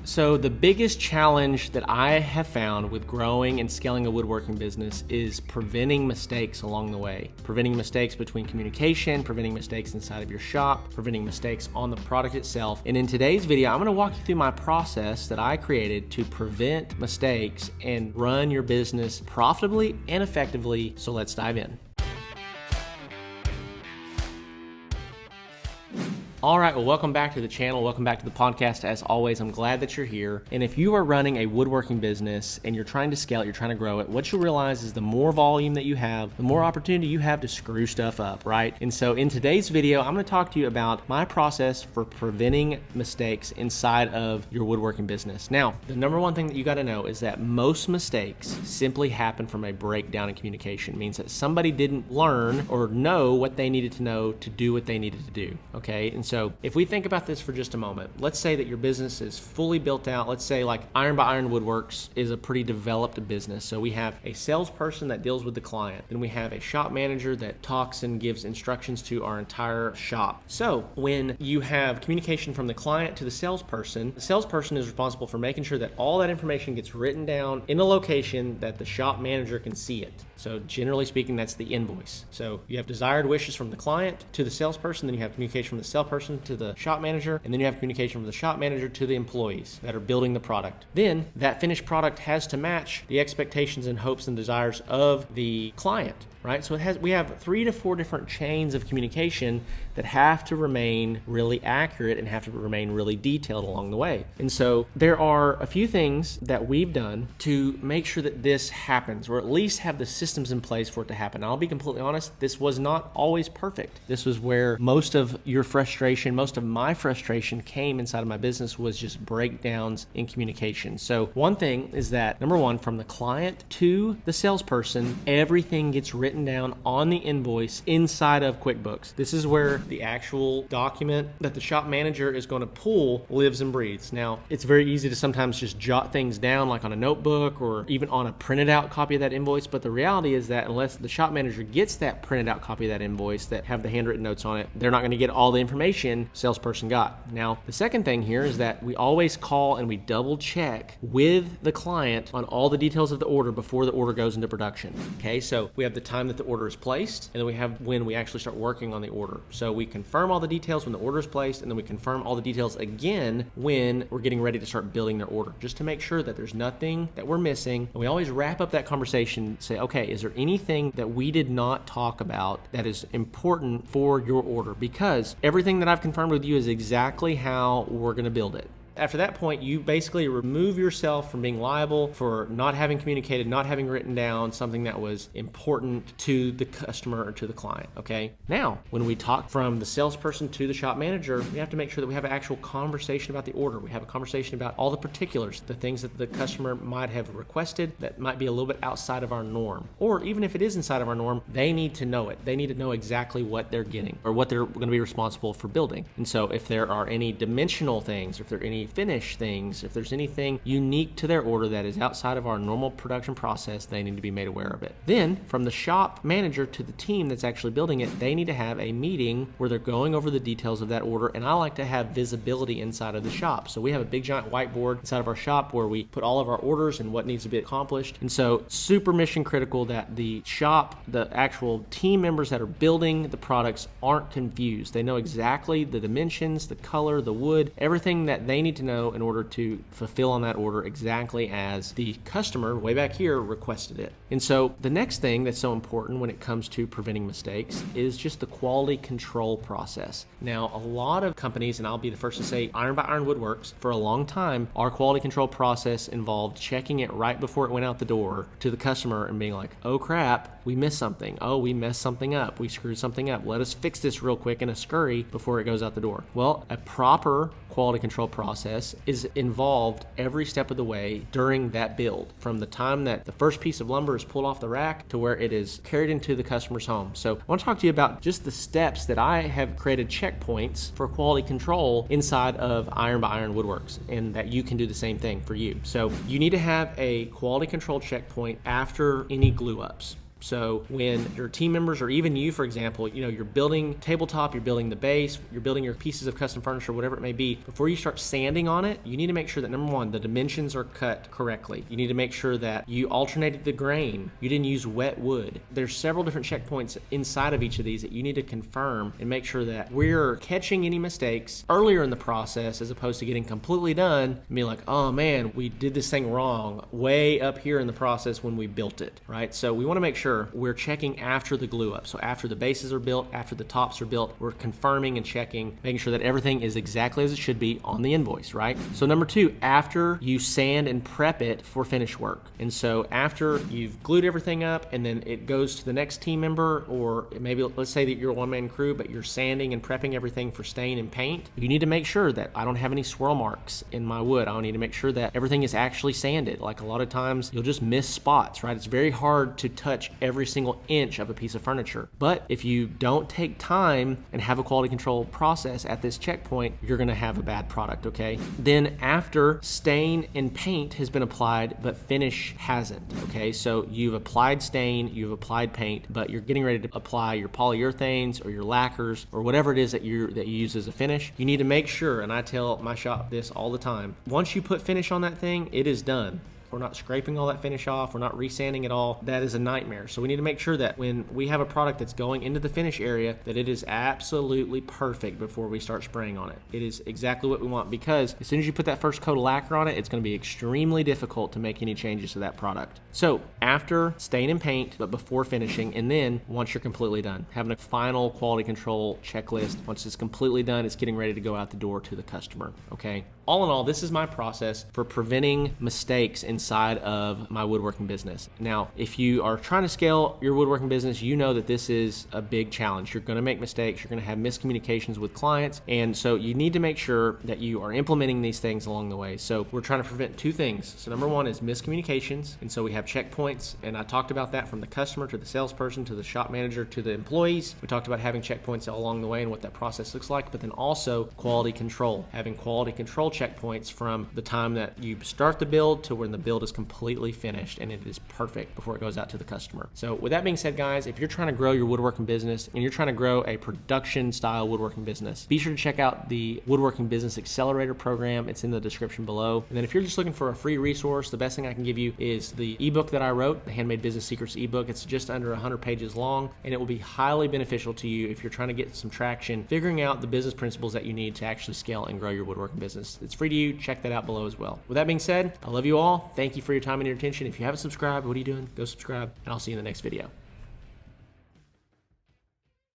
So the biggest challenge that I have found with growing and scaling a woodworking business is preventing mistakes along the way. Preventing mistakes between communication, preventing mistakes inside of your shop, preventing mistakes on the product itself. And in today's video, I'm gonna walk you through my process that I created to prevent mistakes and run your business profitably and effectively. So let's dive in. All right, well, welcome back to the channel. Welcome back to the podcast. As always, I'm glad that you're here. And if you are running a woodworking business and you're trying to scale it, you're trying to grow it, what you'll realize is the more volume that you have, the more opportunity you have to screw stuff up, right? And so in today's video, I'm gonna talk to you about my process for preventing mistakes inside of your woodworking business. Now, the number one thing that you gotta know is that most mistakes simply happen from a breakdown in communication. It means that somebody didn't learn or know what they needed to know to do what they needed to do, okay? And so if we think about this for just a moment, let's say that your business is fully built out. Let's say like Iron by Iron Woodworks is a pretty developed business. So we have a salesperson that deals with the client. Then we have a shop manager that talks and gives instructions to our entire shop. So when you have communication from the client to the salesperson is responsible for making sure that all that information gets written down in a location that the shop manager can see it. So generally speaking, that's the invoice. So you have desired wishes from the client to the salesperson, then you have communication from the salesperson to the shop manager, and then you have communication from the shop manager to the employees that are building the product. Then that finished product has to match the expectations and hopes and desires of the client, right? So we have 3 to 4 different chains of communication that have to remain really accurate and have to remain really detailed along the way. And so there are a few things that we've done to make sure that this happens, or at least have the systems in place for it to happen. I'll be completely honest, this was not always perfect. This was where most of your frustration, most of my frustration came inside of my business, was just breakdowns in communication. So one thing is that, number one, from the client to the salesperson, everything gets written down on the invoice inside of QuickBooks. This is where the actual document that the shop manager is going to pull lives and breathes. Now, it's very easy to sometimes just jot things down like on a notebook or even on a printed out copy of that invoice, but the reality is that unless the shop manager gets that printed out copy of that invoice that have the handwritten notes on it, they're not going to get all the information salesperson got. Now, the second thing here is that we always call and we double check with the client on all the details of the order before the order goes into production. Okay, so we have the time that the order is placed, and then we have when we actually start working on the order. So we confirm all the details when the order is placed, and then we confirm all the details again when we're getting ready to start building their order, just to make sure that there's nothing that we're missing. And we always wrap up that conversation, say, okay, is there anything that we did not talk about that is important for your order? Because everything that I've confirmed with you is exactly how we're going to build it. After that point, you basically remove yourself from being liable for not having communicated, not having written down something that was important to the customer or to the client, okay? Now, when we talk from the salesperson to the shop manager, we have to make sure that we have an actual conversation about the order. We have a conversation about all the particulars, the things that the customer might have requested that might be a little bit outside of our norm. Or even if it is inside of our norm, they need to know it. They need to know exactly what they're getting or what they're going to be responsible for building. And so if there are any dimensional things, or if there are any finish things, if there's anything unique to their order that is outside of our normal production process, they need to be made aware of it. Then from the shop manager to the team that's actually building it, they need to have a meeting where they're going over the details of that order. And I like to have visibility inside of the shop. So we have a big giant whiteboard inside of our shop where we put all of our orders and what needs to be accomplished. And so super mission critical that the shop, the actual team members that are building the products aren't confused. They know exactly the dimensions, the color, the wood, everything that they need to know in order to fulfill on that order exactly as the customer way back here requested it. And so the next thing that's so important when it comes to preventing mistakes is just the quality control process. Now, a lot of companies, and I'll be the first to say Iron by Iron Woodworks, for a long time, our quality control process involved checking it right before it went out the door to the customer and being like, oh crap, we missed something. Oh, we messed something up. We screwed something up. Let us fix this real quick in a scurry before it goes out the door. Well, a proper quality control process is involved every step of the way during that build, from the time that the first piece of lumber is pulled off the rack to where it is carried into the customer's home. So I want to talk to you about just the steps that I have created checkpoints for quality control inside of Iron by Iron Woodworks, and that you can do the same thing for you. So you need to have a quality control checkpoint after any glue ups. So when your team members, or even you, for example, you're building tabletop, you're building the base, you're building your pieces of custom furniture, whatever it may be, before you start sanding on it, you need to make sure that, number one, the dimensions are cut correctly. You need to make sure that you alternated the grain. You didn't use wet wood. There's several different checkpoints inside of each of these that you need to confirm and make sure that we're catching any mistakes earlier in the process, as opposed to getting completely done and being like, oh man, we did this thing wrong way up here in the process when we built it, right? So we want to make sure we're checking after the glue up. So after the bases are built, after the tops are built, we're confirming and checking, making sure that everything is exactly as it should be on the invoice, right? So number two, after you sand and prep it for finish work. And so after you've glued everything up and then it goes to the next team member, or maybe let's say that you're a one-man crew, but you're sanding and prepping everything for stain and paint, you need to make sure that I don't have any swirl marks in my wood. I need to make sure that everything is actually sanded. Like a lot of times you'll just miss spots, right? It's very hard to touch every single inch of a piece of furniture. But if you don't take time and have a quality control process at this checkpoint, you're gonna have a bad product, okay? Then after stain and paint has been applied, but finish hasn't, okay? So you've applied stain, you've applied paint, but you're getting ready to apply your polyurethanes or your lacquers or whatever it is that you use as a finish. You need to make sure, and I tell my shop this all the time, once you put finish on that thing, it is done. We're not scraping all that finish off. We're not resanding it all. That is a nightmare. So we need to make sure that when we have a product that's going into the finish area, that it is absolutely perfect before we start spraying on it. It is exactly what we want, because as soon as you put that first coat of lacquer on it, it's going to be extremely difficult to make any changes to that product. So after stain and paint, but before finishing, and then once you're completely done, having a final quality control checklist. Once it's completely done, it's getting ready to go out the door to the customer, okay? All in all, this is my process for preventing mistakes inside of my woodworking business. Now, if you are trying to scale your woodworking business, you know that this is a big challenge. You're gonna make mistakes, you're gonna have miscommunications with clients, and so you need to make sure that you are implementing these things along the way. So we're trying to prevent two things. So number one is miscommunications, and so we have checkpoints, and I talked about that from the customer to the salesperson to the shop manager to the employees. We talked about having checkpoints all along the way and what that process looks like, but then also quality control, having quality control checkpoints from the time that you start the build to when the build is completely finished and it is perfect before it goes out to the customer. So with that being said, guys, if you're trying to grow your woodworking business and you're trying to grow a production style woodworking business, be sure to check out the Woodworking Business Accelerator program. It's in the description below. And then if you're just looking for a free resource, the best thing I can give you is the ebook that I wrote, the Handmade Business Secrets ebook. It's just under 100 pages long, and it will be highly beneficial to you if you're trying to get some traction, figuring out the business principles that you need to actually scale and grow your woodworking business. It's free to you. Check that out below as well. With that being said, I love you all. Thank you for your time and your attention. If you haven't subscribed, what are you doing? Go subscribe, and I'll see you in the next video.